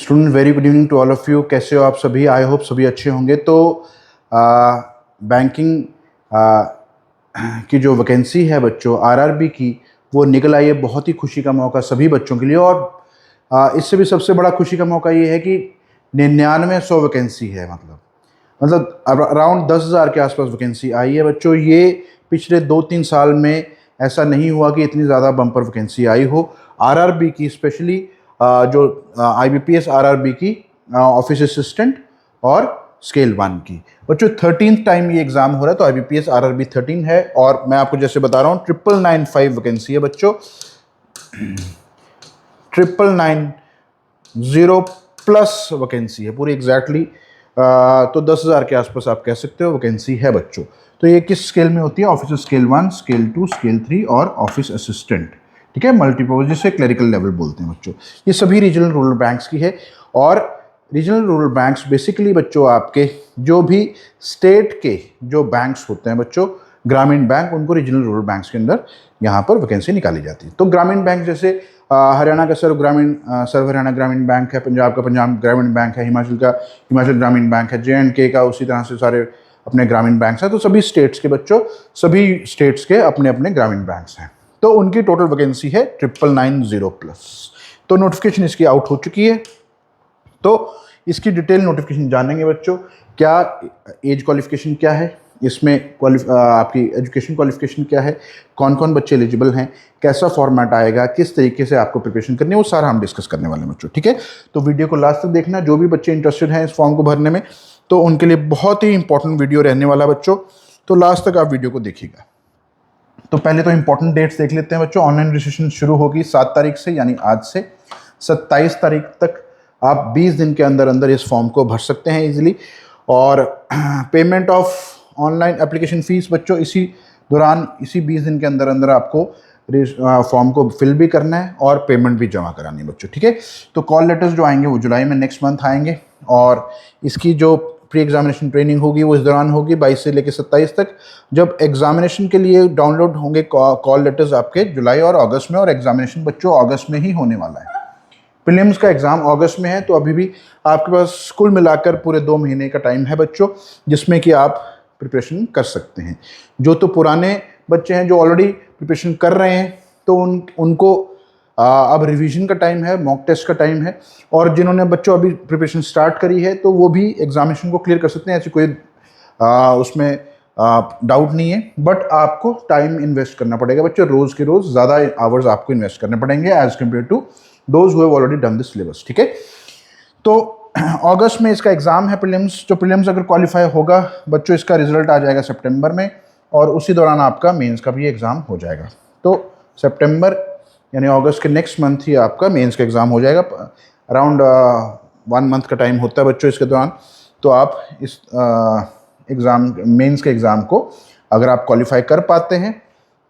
Student very good evening to all of you. कैसे हो आप सभी? आई होप सभी अच्छे होंगे। तो बैंकिंग की जो वैकेंसी है बच्चों आरआरबी की, वो निकल आई है। बहुत ही खुशी का मौका सभी बच्चों के लिए। और इससे भी सबसे बड़ा खुशी का मौका ये है कि 9900 वैकेंसी है। मतलब अराउंड 10,000 के आसपास वैकेंसी आई है बच्चों। ये पिछले 2-3 साल में ऐसा नहीं हुआ कि इतनी ज़्यादा बम्पर वैकेंसी आई हो आरआरबी की, स्पेशली जो आईबीपीएस आरआरबी की ऑफिस असिस्टेंट और स्केल 1 की। बच्चों 13th टाइम ये एग्ज़ाम हो रहा है, तो आईबीपीएस आरआरबी 13 है। और मैं आपको जैसे बता रहा हूँ 9995 वैकेंसी है बच्चों। 9990 प्लस वैकेंसी है पूरी एग्जैक्टली। तो 10,000 के आसपास आप कह सकते हो वैकेंसी है बच्चों। तो ये किस स्केल में होती है? ऑफिस स्केल 1, स्केल 2, स्केल 3 और ऑफिस असिस्टेंट। ठीक है, मल्टीपर्पज जिसे क्लरिकल लेवल बोलते हैं बच्चों। ये सभी रीजनल रूरल बैंक्स की है। और रीजनल रूरल बैंक्स बेसिकली बच्चों आपके जो भी स्टेट के जो बैंक्स होते हैं बच्चों, ग्रामीण बैंक, उनको रीजनल रूरल बैंक्स के अंदर यहाँ पर वैकेंसी निकाली जाती है। तो ग्रामीण बैंक जैसे हरियाणा का सर्व हरियाणा ग्रामीण बैंक है, पंजाब का पंजाब ग्रामीण बैंक है, हिमाचल का हिमाचल ग्रामीण बैंक है, JNK का उसी तरह से सारे अपने ग्रामीण बैंक्स हैं। तो सभी स्टेट्स के बच्चों, सभी स्टेट्स के अपने अपने ग्रामीण बैंक्स हैं। तो उनकी टोटल वैकेंसी है 9990 प्लस। तो नोटिफिकेशन इसकी आउट हो चुकी है। तो इसकी डिटेल नोटिफिकेशन जानेंगे बच्चों। क्या एज क्वालिफिकेशन क्या है, इसमें आपकी एजुकेशन क्वालिफिकेशन क्या है, कौन कौन बच्चे एलिजिबल हैं, कैसा फॉर्मेट आएगा, किस तरीके से आपको प्रिपरेशन करनी है, वो सारा हम डिस्कस करने वाले हैं बच्चों। ठीक है, तो वीडियो को लास्ट तक देखना। जो भी बच्चे इंटरेस्टेड हैं इस फॉर्म को भरने में, तो उनके लिए बहुत ही इंपॉर्टेंट वीडियो रहने वाला बच्चों। तो लास्ट तक आप वीडियो को देखिएगा। तो पहले तो इंपॉर्टेंट डेट्स देख लेते हैं बच्चों। ऑनलाइन रजिस्ट्रेशन शुरू होगी 7 तारीख से, यानी आज से 27 तारीख तक आप 20 दिन के अंदर अंदर इस फॉर्म को भर सकते हैं इजीली। और payment of online application fees बच्चों इसी दौरान, इसी 20 दिन के अंदर अंदर आपको फॉर्म को फिल भी करना है और पेमेंट भी जमा करानी है बच्चों। ठीक है, तो कॉल लेटर्स जो आएंगे वो जुलाई में नेक्स्ट मंथ आएंगे। और इसकी जो प्री एग्जामिनेशन ट्रेनिंग होगी वो इस दौरान होगी 22 से लेकर 27 तक। जब एग्जामिनेशन के लिए डाउनलोड होंगे कॉल लेटर्स आपके जुलाई और अगस्त में, और एग्जामिनेशन बच्चों अगस्त में ही होने वाला है। प्रीलिम्स का एग्ज़ाम अगस्त में है, तो अभी भी आपके पास कुल मिलाकर पूरे 2 महीने का टाइम है बच्चों, जिसमें कि आप प्रिपरेशन कर सकते हैं। जो तो पुराने बच्चे हैं जो ऑलरेडी प्रिपरेशन कर रहे हैं, तो उनको अब रिवीजन का टाइम है, मॉक टेस्ट का टाइम है। और जिन्होंने बच्चों अभी प्रिपरेशन स्टार्ट करी है, तो वो भी एग्जामिनेशन को क्लियर कर सकते हैं। ऐसी कोई उसमें डाउट नहीं है। बट आपको टाइम इन्वेस्ट करना पड़ेगा बच्चों, रोज़ के रोज़ ज़्यादा आवर्स आपको इन्वेस्ट करने पड़ेंगे as compared to those who have already done the syllabus. ठीक है, तो अगस्त में इसका एग्ज़ाम है प्रीलिम्स। जो प्रीलिम्स अगर क्वालिफाई होगा बच्चों, इसका रिजल्ट आ जाएगा सितंबर में, और उसी दौरान आपका मेंस का भी एग्ज़ाम हो जाएगा। तो सितंबर यानी अगस्त के नेक्स्ट मंथ ही आपका मेंस का एग्ज़ाम हो जाएगा। अराउंड 1 मंथ का टाइम होता है बच्चों इसके दौरान। तो आप इस एग्ज़ाम, मेंस के एग्ज़ाम को अगर आप क्वालिफाई कर पाते हैं,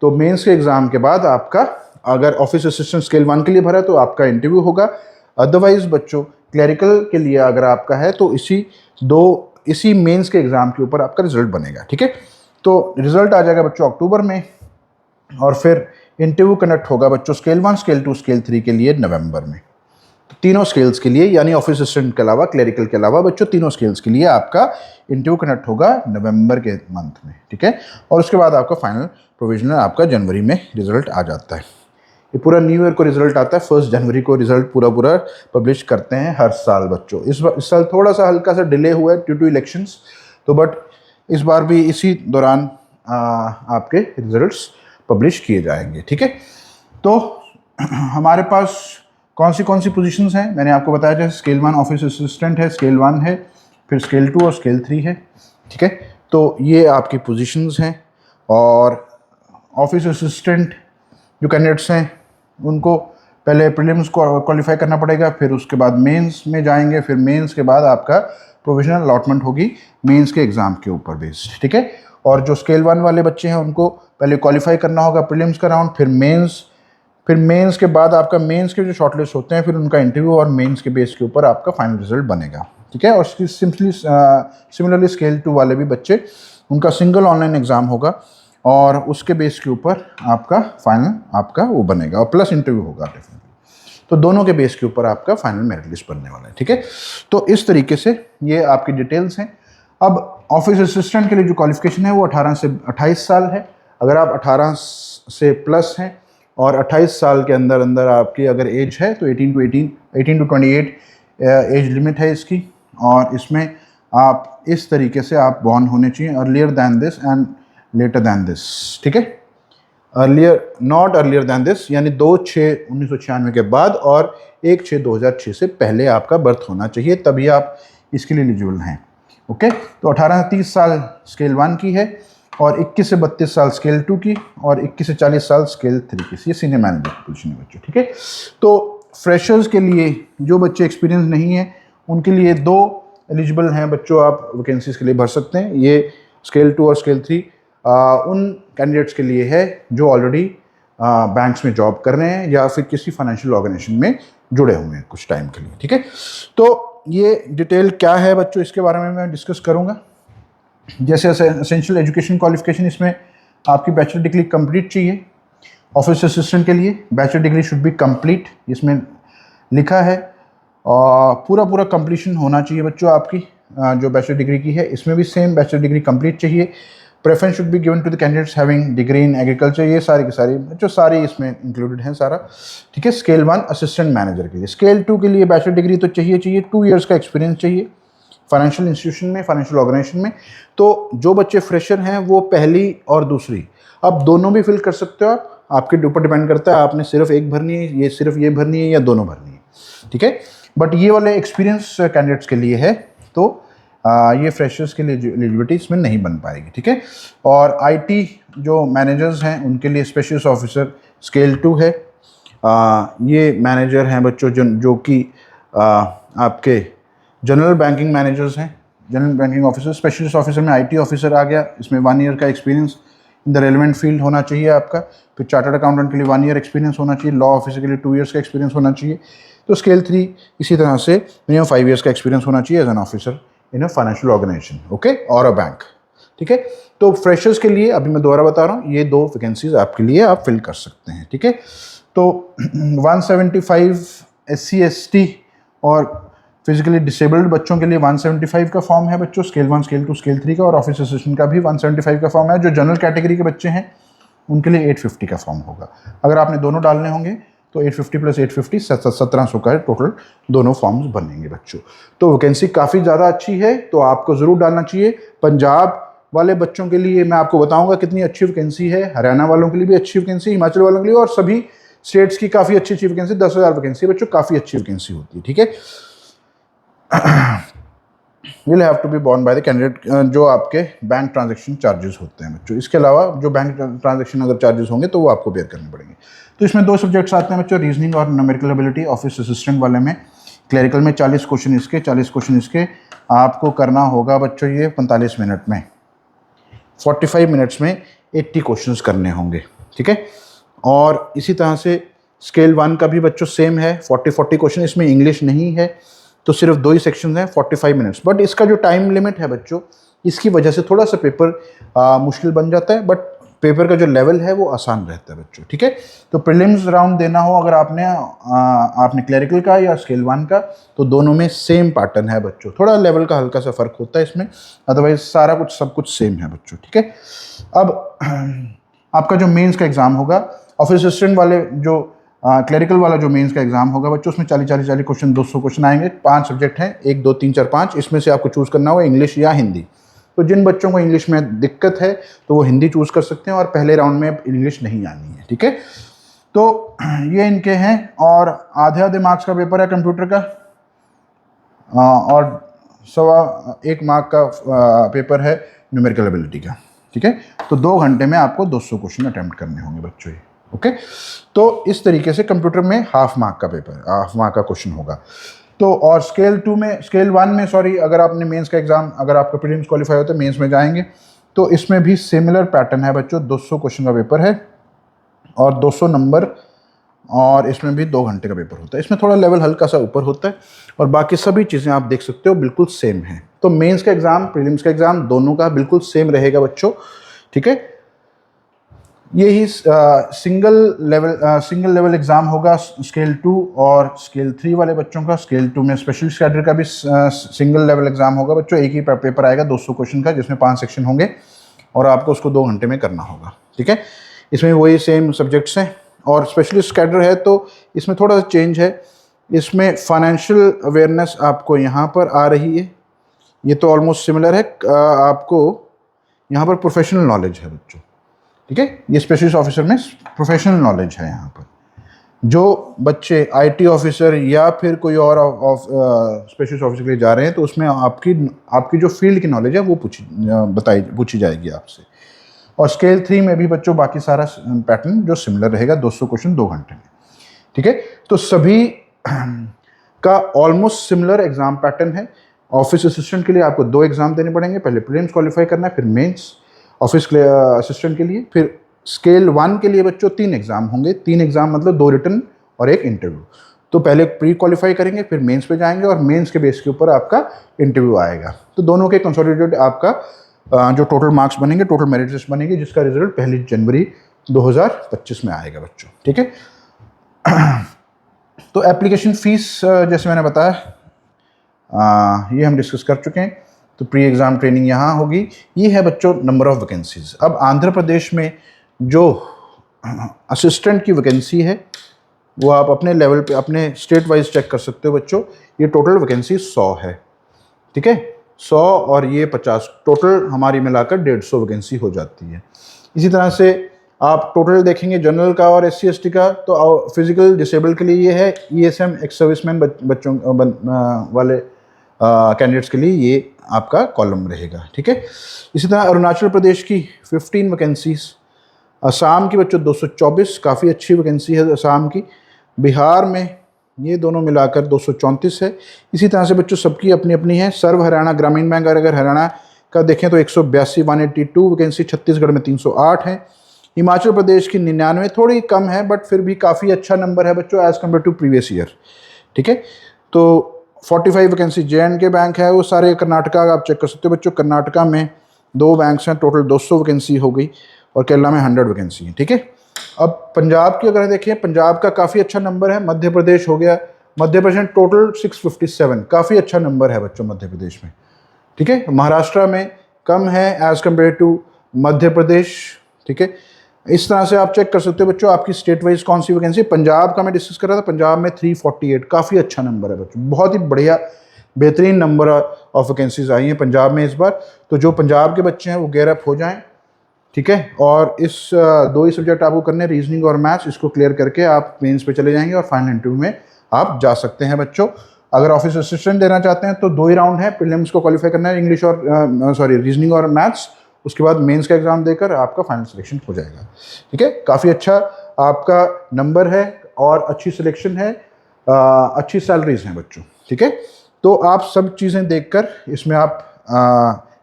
तो मेंस के एग्ज़ाम के बाद आपका, अगर ऑफिस असिस्टेंट स्केल 1 के लिए भरा तो आपका इंटरव्यू होगा। अदरवाइज बच्चों क्लरिकल के लिए अगर आपका है, तो इसी मेंस के एग्ज़ाम के ऊपर आपका रिजल्ट बनेगा। ठीक है, तो रिजल्ट आ जाएगा बच्चों अक्टूबर में, और फिर इंटरव्यू कंडक्ट होगा बच्चों स्केल 1, स्केल 2, स्केल 3 के लिए नवंबर में। तो तीनों स्केल्स के लिए, यानी ऑफिस असिस्टेंट के अलावा, क्लरिकल के अलावा बच्चों तीनों स्केल्स के लिए आपका इंटरव्यू कंडक्ट होगा नवंबर के मंथ में। ठीक है, और उसके बाद आपका फाइनल प्रोविजनल आपका जनवरी में रिजल्ट आ जाता है। ये पूरा न्यू ईयर को रिजल्ट आता है, 1 जनवरी को रिजल्ट पूरा पब्लिश करते हैं हर साल बच्चों। इस साल थोड़ा सा हल्का सा डिले हुआ है ड्यू टू इलेक्शंस, तो बट इस बार भी इसी दौरान आपके रिजल्ट्स पब्लिश किए जाएंगे। ठीक है, तो हमारे पास कौन सी पोजीशंस हैं मैंने आपको बताया। जैसे स्केल 1 ऑफिस असिस्टेंट है, स्केल 1 है, फिर स्केल 2 और स्केल 3 है। ठीक है, तो ये आपकी पोजीशंस हैं। और ऑफिस असिस्टेंट जो कैंडिडेट्स हैं उनको पहले प्रीलिम्स को क्वालिफाई करना पड़ेगा, फिर उसके बाद मेंस में जाएंगे, फिर मेंस के बाद आपका प्रोविजनल अलॉटमेंट होगी मेंस के एग्ज़ाम के ऊपर बेस्ड। ठीक है, और जो स्केल 1 वाले बच्चे हैं उनको पहले क्वालिफाई करना होगा प्रीलिम्स का राउंड, फिर मेंस के बाद आपका मेंस के जो शॉर्टलिस्ट होते हैं, फिर उनका इंटरव्यू, और मेंस के बेस के ऊपर आपका फाइनल रिजल्ट बनेगा। ठीक है, और सिमिलरली स्केल 2 वाले भी बच्चे, उनका सिंगल ऑनलाइन एग्ज़ाम होगा, और उसके बेस के ऊपर आपका फाइनल आपका वो बनेगा, और प्लस इंटरव्यू होगा डेफिनेटली। तो दोनों के बेस के ऊपर आपका फाइनल मेरिट लिस्ट बनने वाला है, ठीक है। तो इस तरीके से ये आपकी डिटेल्स हैं। अब ऑफिस असिस्टेंट के लिए जो क्वालिफिकेशन है वो 18 से 28 साल है। अगर आप 18 से प्लस हैं और 28 साल के अंदर अंदर आपकी अगर एज है तो 18 टू 28 एज लिमिट है इसकी। और इसमें आप इस तरीके से आप बॉर्न होने चाहिए earlier than this and later than this, ठीक है। Earlier, not earlier than this यानी 2/6/1996 के बाद और 1/6/2006 से पहले आपका बर्थ होना चाहिए, तभी आप इसके लिए एलिजिबल हैं, ओके। तो 18 से 30 साल स्केल 1 की है और 21 से 32 साल स्केल 2 की और 21 से 40 साल स्केल 3 की। ये सीनियर मैनेजर की पोजीशन है बच्चों, ठीक है। तो फ्रेशर्स के लिए जो बच्चे एक्सपीरियंस नहीं है उनके लिए 2 एलिजिबल हैं बच्चों, आप वैकेंसीज के लिए भर सकते हैं। ये स्केल 2 और स्केल 3 उन कैंडिडेट्स के लिए है जो ऑलरेडी बैंक्स में जॉब कर रहे हैं या फिर किसी फाइनेंशियल ऑर्गेनाइजेशन में जुड़े हुए हैं कुछ टाइम के लिए, ठीक है। तो ये डिटेल क्या है बच्चों, इसके बारे में मैं डिस्कस करूंगा। जैसे एसेंशियल एजुकेशन क्वालिफिकेशन, इसमें आपकी बैचलर डिग्री कंप्लीट चाहिए। ऑफिस असिस्टेंट के लिए bachelor degree should be complete, इसमें लिखा है। और पूरा कंप्लीशन होना चाहिए बच्चों आपकी जो बैचलर डिग्री की है, इसमें भी सेम बैचलर डिग्री कंप्लीट चाहिए। Preference should be given to the candidates having degree in agriculture. ये सारी की सारी जो सारी इसमें इंक्लूडेड हैं सारा, ठीक है। स्केल 1 असिस्टेंट मैनेजर के लिए। स्केल 2 के लिए बैचलर डिग्री तो चाहिए 2 इयर्स का एक्सपीरियंस चाहिए फाइनेंशियल इंस्टीट्यूशन में, फाइनेंशियल ऑर्गेनाइजेशन में। तो जो बच्चे फ्रेशर हैं वो पहली और दूसरी, अब दोनों भी फिल कर सकते हो आप, आपके ऊपर डिपेंड करता है आपने सिर्फ एक भरनी है, ये सिर्फ ये भरनी है या दोनों भरनी है, ठीक है। बट ये वाले एक्सपीरियंस कैंडिडेट्स के लिए है, तो ये फ्रेशर्स के लिए एलिजिबिलिटी इसमें नहीं बन पाएगी, ठीक है। और आईटी जो मैनेजर्स हैं उनके लिए स्पेशलिस्ट ऑफिसर स्केल 2 है। ये मैनेजर हैं बच्चों जो कि आपके जनरल बैंकिंग मैनेजर्स हैं, general banking officer. Specialist officer में आईटी ऑफिसर आ गया, इसमें 1 ईयर का experience in the relevant field होना चाहिए आपका। फिर चार्टर्ड अकाउंटेंट के लिए 1 ईयर एक्सपीरियंस होना चाहिए, लॉ ऑफिसर के लिए 2 इयर्स का एक्सपीरियंस होना चाहिए। तो स्केल 3 इसी तरह से मिनिमम 5 इयर्स का एक्सपीरियंस होना चाहिए as an officer in a financial organisation, okay, और अ बैंक, ठीक है। तो फ्रेशर्स के लिए अभी मैं दोबारा बता रहा हूँ, ये 2 वैकेंसीज आपके लिए आप फिल कर सकते हैं, ठीक है। तो 175 SC ST और फिजिकली डिसेबल्ड बच्चों के लिए 175 का फॉर्म है बच्चों, स्केल 1 स्केल 2 स्केल 3 का। और ऑफिस असिस्टेंट का भी 175 का फॉर्म है। जो जनरल कैटेगरी के बच्चे हैं उनके लिए 850 का फॉर्म होगा। अगर आपने दोनों डालने होंगे तो 850 + 850 1700 का टोटल दोनों फॉर्म्स बनेंगे बच्चों। तो वैकेंसी काफ़ी ज़्यादा अच्छी है, तो आपको ज़रूर डालना चाहिए। पंजाब वाले बच्चों के लिए मैं आपको बताऊंगा कितनी अच्छी वैकेंसी है, हरियाणा वालों के लिए भी अच्छी वैकेंसी, हिमाचल वालों के लिए, और सभी स्टेट्स की काफ़ी अच्छी अच्छी वैकेंसी। 10,000 वैकेंसी बच्चों, काफ़ी अच्छी वैकेंसी होती है, ठीक है। Will have to be born by the candidate, जो आपके बैंक ट्रांजैक्शन चार्जेस होते हैं बच्चों। इसके अलावा जो बैंक ट्रांजैक्शन अगर चार्जेस होंगे तो वो आपको बेयर करने पड़ेंगे। तो इसमें 2 सब्जेक्ट्स आते हैं बच्चों, रीजनिंग और न्यूमेरिकल एबिलिटी। ऑफिस असिस्टेंट वाले में, क्लरिकल में 40 क्वेश्चन इसके, 40 क्वेश्चन इसके। आपको करना होगा बच्चों ये 45 मिनट में, 45 मिनट्स में 80 क्वेश्चंस करने होंगे, ठीक है। और इसी तरह से स्केल 1 का भी बच्चों सेम है, 40 क्वेश्चन। इसमें इंग्लिश नहीं है तो सिर्फ 2 ही सेक्शन हैं, 45 मिनट्स। बट इसका जो टाइम लिमिट है बच्चों, इसकी वजह से थोड़ा सा पेपर मुश्किल बन जाता है, बट पेपर का जो लेवल है वो आसान रहता है बच्चों, ठीक है। तो प्रीलिम्स राउंड देना हो अगर आपने क्लरिकल का या स्केल 1 का, तो दोनों में सेम पैटर्न है बच्चों। थोड़ा लेवल का हल्का सा फ़र्क होता है इसमें, अदरवाइज सारा कुछ सब कुछ सेम है बच्चों, ठीक है। अब आपका जो मेंस का एग्ज़ाम होगा, ऑफिस असिस्टेंट वाले जो क्लरिकल वाला जो मेंस का एग्जाम होगा बच्चों, उसमें 40 क्वेश्चन, 200 क्वेश्चन आएंगे। 5 सब्जेक्ट हैं, 1 2 3 4 5। इसमें से आपको चूज़ करना होगा इंग्लिश या हिंदी। तो जिन बच्चों को इंग्लिश में दिक्कत है तो वो हिंदी चूज़ कर सकते हैं, और पहले राउंड में इंग्लिश नहीं आनी है, ठीक है। तो ये इनके हैं, और आधे मार्क्स का पेपर है कंप्यूटर का, और 1.25 मार्क का पेपर है न्यूमेरिकल एबिलिटी का, ठीक है। तो 2 घंटे में आपको 200 क्वेश्चन अटैम्प्ट करने होंगे बच्चों, ओके। तो इस तरीके से कंप्यूटर में हाफ मार्क का पेपर, हाफ मार्क का क्वेश्चन होगा। तो और स्केल 1 में सॉरी, अगर आपने मेंस का एग्जाम, अगर आपका प्रीलिम्स क्वालिफाई होता है, मेंस में जाएंगे, तो इसमें भी सिमिलर पैटर्न है बच्चों। 200 क्वेश्चन का पेपर है और 200 नंबर, और इसमें भी 2 घंटे का पेपर होता है। इसमें थोड़ा लेवल हल्का सा ऊपर होता है, और बाकी सभी चीज़ें आप देख सकते हो बिल्कुल सेम है। तो मेंस का एग्जाम, प्रीलिम्स का एग्जाम, दोनों का बिल्कुल सेम रहेगा बच्चों, ठीक है। यही सिंगल लेवल एग्ज़ाम होगा स्केल 2 और स्केल 3 वाले बच्चों का। स्केल 2 में स्पेशलिस्ट कैडर का भी सिंगल लेवल एग्ज़ाम होगा बच्चों। एक ही पेपर आएगा 200 क्वेश्चन का, जिसमें 5 सेक्शन होंगे और आपको उसको 2 घंटे में करना होगा। ठीक है, इसमें वही सेम सब्जेक्ट्स हैं। और स्पेशलिस्ट कैडर है तो इसमें थोड़ा सा चेंज है, इसमें फाइनेंशियल अवेयरनेस आपको यहाँ पर आ रही है, ये तो ऑलमोस्ट सिमिलर है। आपको यहाँ पर प्रोफेशनल नॉलेज है बच्चों। ठीक है, ये स्पेशलिस्ट ऑफिसर में प्रोफेशनल नॉलेज है। यहाँ पर जो बच्चे आईटी ऑफिसर या फिर कोई और स्पेशलिस्ट ऑफिसर के लिए जा रहे हैं तो उसमें आपकी जो फील्ड की नॉलेज है वो पूछी जाएगी आपसे। और स्केल 3 में भी बच्चों बाकी सारा पैटर्न जो सिमिलर रहेगा, 200 क्वेश्चन 2 घंटे में। ठीक है, तो सभी का ऑलमोस्ट सिमिलर एग्जाम पैटर्न है। ऑफिस असिस्टेंट के लिए आपको 2 एग्जाम देने पड़ेंगे, पहले प्रीलिम्स क्वालिफाई करना है, फिर मेंस ऑफिस असिस्टेंट के लिए। फिर स्केल 1 के लिए बच्चों 3 एग्जाम होंगे। 3 एग्जाम मतलब 2 रिटन और 1 इंटरव्यू। तो पहले प्री क्वालिफाई करेंगे, फिर मेंस पे जाएंगे और मेंस के बेस के ऊपर आपका इंटरव्यू आएगा। तो दोनों के कंसोलिडेटेड आपका जो टोटल मार्क्स बनेंगे, टोटल मेरिट लिस्ट बनेगी, जिसका रिजल्ट 1 जनवरी 2025 में आएगा बच्चों। ठीक है, तो एप्लीकेशन फीस जैसे मैंने बताया ये हम डिस्कस कर चुके हैं। तो प्री एग्ज़ाम ट्रेनिंग यहाँ होगी। ये है बच्चों नंबर ऑफ़ वैकेंसीज। अब आंध्र प्रदेश में जो असिस्टेंट की वैकेंसी है वो आप अपने लेवल पे अपने स्टेट वाइज चेक कर सकते हो बच्चों। ये टोटल वैकेंसी 100 है। ठीक है, 100 और ये 50, टोटल हमारी मिलाकर 150 वैकेंसी हो जाती है। इसी तरह से आप टोटल देखेंगे जनरल का और SC ST का, तो फिजिकल डिसेबल के लिए ये है। ESM एक्स सर्विसमैन बच्चों वाले कैंडिडेट्स के लिए ये आपका कॉलम रहेगा। ठीक है, इसी तरह अरुणाचल प्रदेश की 15 वैकेंसीज, असम की बच्चों 224, काफ़ी अच्छी वैकेंसी है असम की। बिहार में ये दोनों मिलाकर 234 है। इसी तरह से बच्चों सबकी अपनी अपनी है। सर्व हरियाणा ग्रामीण बैंक अगर हरियाणा का देखें तो 182 182 वैकेंसी। छत्तीसगढ़ में 308 है। हिमाचल प्रदेश की 99, थोड़ी कम है बट फिर भी काफ़ी अच्छा नंबर है बच्चों as compared to previous year. ठीक है, तो 45 वैकेंसी JNK बैंक है। वो सारे कर्नाटका आप चेक कर सकते हो बच्चों। कर्नाटका में 2 बैंक्स हैं, टोटल 200 वैकेंसी हो गई। और केरला में 100 वैकेंसी है। ठीक है, अब पंजाब की अगर देखें, पंजाब का काफ़ी अच्छा नंबर है। मध्य प्रदेश हो गया, मध्य प्रदेश टोटल 657, काफ़ी अच्छा नंबर है बच्चों मध्य प्रदेश में। ठीक है, महाराष्ट्र में कम है as compared to Madhya Pradesh. ठीक है, इस तरह से आप चेक कर सकते हो बच्चों आपकी स्टेट वाइज कौन सी वैकेंसी। पंजाब का मैं डिस्कस कर रहा था, पंजाब में 348, काफ़ी अच्छा नंबर है बच्चों, बहुत ही बढ़िया बेहतरीन नंबर ऑफ वैकेंसीज आई हैं पंजाब में इस बार। तो जो पंजाब के बच्चे हैं वो गेयर अप हो जाएं। ठीक है, और इस 2 ही सब्जेक्ट आपको करने, रीजनिंग और मैथ्स, इसको क्लियर करके आप मेंस पे चले जाएंगे और फाइनल इंटरव्यू में आप जा सकते हैं बच्चों। अगर ऑफिस असिस्टेंट देना चाहते हैं तो 2 ही राउंड है, प्रीलिम्स को क्वालिफाई करना है, इंग्लिश और रीजनिंग और मैथ्स, उसके बाद मेंस का एग्जाम देकर आपका फाइनल सिलेक्शन हो जाएगा। ठीक है, काफ़ी अच्छा आपका नंबर है और अच्छी सिलेक्शन है, अच्छी सैलरीज हैं बच्चों। ठीक है, तो आप सब चीज़ें देखकर इसमें आप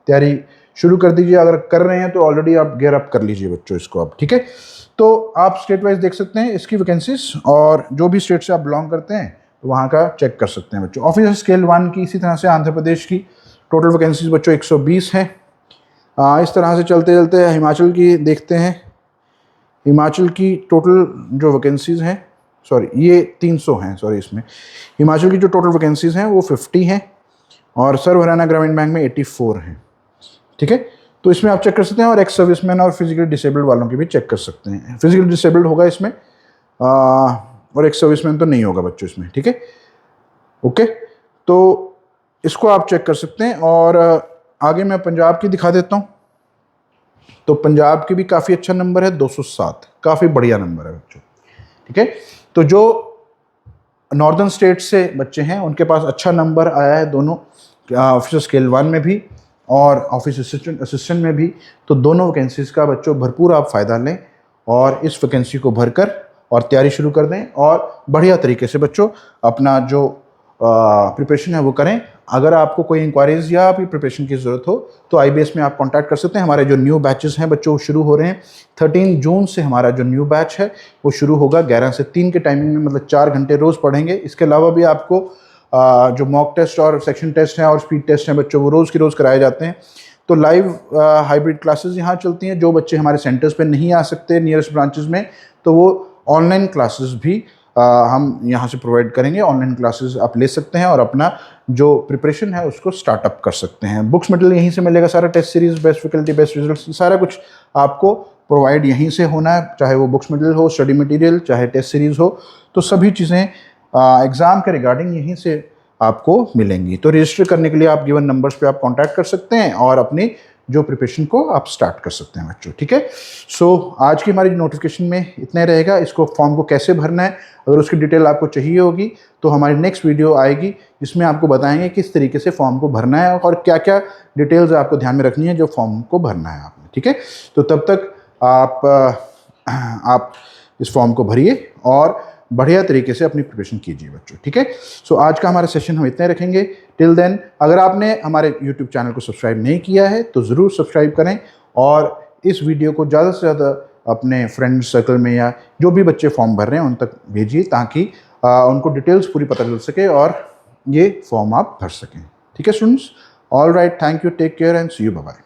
तैयारी शुरू कर दीजिए। अगर कर रहे हैं तो ऑलरेडी आप गेयर अप कर लीजिए बच्चों इसको आप। ठीक है, तो आप स्टेट वाइज देख सकते हैं इसकी वैकेंसीज, और जो भी स्टेट से आप बिलोंग करते हैं तो वहाँ का चेक कर सकते हैं बच्चों। ऑफिसर स्केल 1 की इसी तरह से आंध्र प्रदेश की टोटल वैकेंसीज बच्चों 120 हैं। इस तरह से चलते चलते हिमाचल की देखते हैं। हिमाचल की टोटल जो वैकेंसीज़ हैं, सॉरी ये 300 हैं, सॉरी इसमें हिमाचल की जो टोटल वैकेंसीज़ हैं वो 50 हैं और सर्व हरियाणा ग्रामीण बैंक में 84 हैं। ठीक है, तो इसमें आप चेक कर सकते हैं, और एक्स सर्विसमैन और फिजिकली डिसेबल्ड वालों की भी चेक कर सकते हैं। फिजिकली डिसेबल्ड होगा इसमें और एक्स सर्विसमैन तो नहीं होगा बच्चों इसमें। ठीक है, ओके, तो इसको आप चेक कर सकते हैं। और आगे मैं पंजाब की दिखा देता हूँ। तो पंजाब की भी काफ़ी अच्छा नंबर है 207, काफ़ी बढ़िया नंबर है बच्चों। ठीक है, तो जो नॉर्दर्न स्टेट से बच्चे हैं उनके पास अच्छा नंबर आया है दोनों, ऑफिसर स्केल 1 में भी और ऑफिस असिस्टेंट में भी। तो दोनों वैकेंसीज़ का बच्चों भरपूर आप फ़ायदा लें और इस वैकेंसी को भरकर और तैयारी शुरू कर दें और बढ़िया तरीके से बच्चों अपना जो प्रिपरेशन है वो करें। अगर आपको कोई इंक्वायरीज या भी प्रिपरेशन की ज़रूरत हो तो IBS में आप कांटेक्ट कर सकते हैं। हमारे जो न्यू बैचेस हैं बच्चों शुरू हो रहे हैं। 13 जून से हमारा जो न्यू बैच है वो शुरू होगा 11 से 3 के टाइमिंग में, मतलब 4 घंटे रोज़ पढ़ेंगे। इसके अलावा भी आपको जो मॉक टेस्ट और सेक्शन टेस्ट हैं और स्पीड टेस्ट हैं बच्चों वो रोज़ की रोज़ कराए जाते हैं। तो लाइव हाइब्रिड क्लासेस यहाँ चलती हैं। जो बच्चे हमारे सेंटर्स पे नहीं आ सकते नियरेस्ट ब्रांचेस में, तो वो ऑनलाइन क्लासेस भी हम यहाँ से प्रोवाइड करेंगे। ऑनलाइन क्लासेस आप ले सकते हैं और अपना जो प्रिपरेशन है उसको स्टार्टअप कर सकते हैं। बुक्स मटेरियल यहीं से मिलेगा सारा, test series, best faculty, best results, सारा कुछ आपको प्रोवाइड यहीं से होना है। चाहे वो बुक्स मटेरियल हो, स्टडी मटेरियल, चाहे टेस्ट सीरीज हो, तो सभी चीज़ें एग्ज़ाम के रिगार्डिंग यहीं से आपको मिलेंगी। तो रजिस्टर करने के लिए आप गिवन नंबर्स पे आप कांटेक्ट कर सकते हैं और अपनी जो प्रिपरेशन को आप स्टार्ट कर सकते हैं बच्चों, ठीक है। सो आज की हमारी नोटिफिकेशन में इतना ही रहेगा। इसको फॉर्म को कैसे भरना है, अगर उसकी डिटेल आपको चाहिए होगी तो हमारी नेक्स्ट वीडियो आएगी जिसमें आपको बताएंगे किस तरीके से फॉर्म को भरना है और क्या क्या डिटेल्स आपको ध्यान में रखनी है जो फॉर्म को भरना है आपने, ठीक है। तो तब तक आप इस फॉर्म को भरिए और बढ़िया तरीके से अपनी प्रिपरेशन कीजिए बच्चों, ठीक है। सो आज का हमारा सेशन हम इतने रखेंगे। टिल देन, अगर आपने हमारे यूट्यूब चैनल को सब्सक्राइब नहीं किया है तो ज़रूर सब्सक्राइब करें और इस वीडियो को ज़्यादा से ज़्यादा अपने फ्रेंड सर्कल में या जो भी बच्चे फॉर्म भर रहे हैं उन तक भेजिए ताकि उनको डिटेल्स पूरी पता चल सके और ये फॉर्म आप भर सकें, ठीक है students. All right, thank you, take care and see you, bye bye.